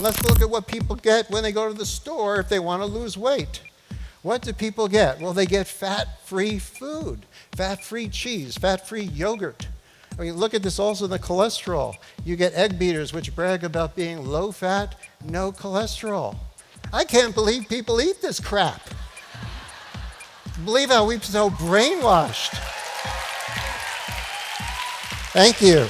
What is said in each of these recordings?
Let's look at what people get when they go to the store if they want to lose weight. What do people get? Well, they get fat-free food, fat-free cheese, fat-free yogurt. I mean, look at this also in the cholesterol. You get egg beaters which brag about being low fat, no cholesterol. I can't believe people eat this crap. Believe how we've been so brainwashed. Thank you.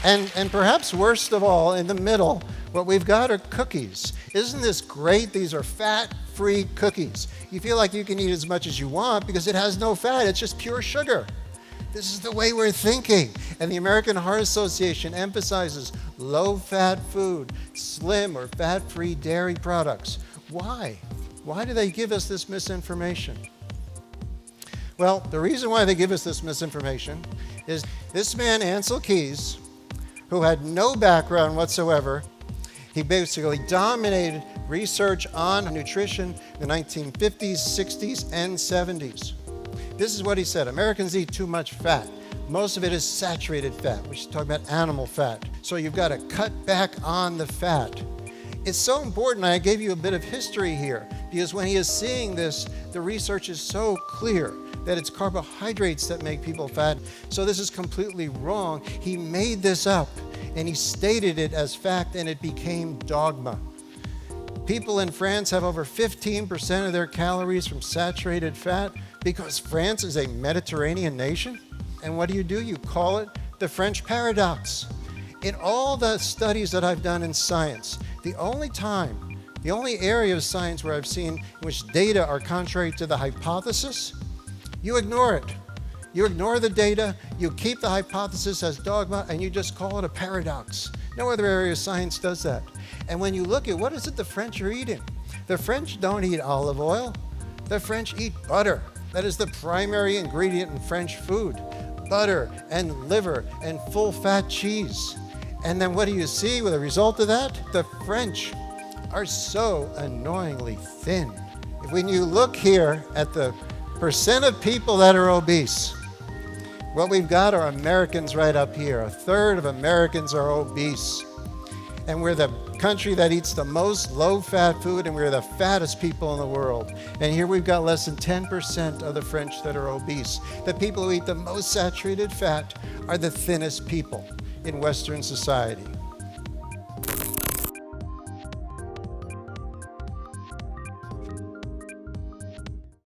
And perhaps worst of all, in the middle, what we've got are cookies. Isn't this great? These are fat-free cookies. You feel like you can eat as much as you want because it has no fat. It's just pure sugar. This is the way we're thinking. And the American Heart Association emphasizes low-fat food, slim or fat-free dairy products. Why? Why do they give us this misinformation? Well, the reason why they give us this misinformation is this man, Ancel Keys, who had no background whatsoever, he basically dominated research on nutrition in the 1950s, 60s, and 70s. This is what he said: Americans eat too much fat. Most of it is saturated fat. We should talk about animal fat. So you've got to cut back on the fat. It's so important. I gave you a bit of history here because when he is seeing this, the research is so clear that it's carbohydrates that make people fat. So this is completely wrong. He made this up and he stated it as fact and it became dogma. People in France have over 15% of their calories from saturated fat because France is a Mediterranean nation. And what do? You call it the French paradox. In all the studies that I've done in science, the only area of science where I've seen in which data are contrary to the hypothesis, you ignore it. You ignore the data, you keep the hypothesis as dogma, and you just call it a paradox. No other area of science does that. And when you look at what is it the French are eating, the French don't eat olive oil. The French eat butter. That is the primary ingredient in French food. Butter and liver and full-fat cheese. And then what do you see with the result of that? The French are so annoyingly thin. When you look here at the percent of people that are obese, what we've got are Americans right up here. 1/3 of Americans are obese. And we're the country that eats the most low-fat food, and we're the fattest people in the world. And here we've got less than 10% of the French that are obese. The people who eat the most saturated fat are the thinnest people in Western society.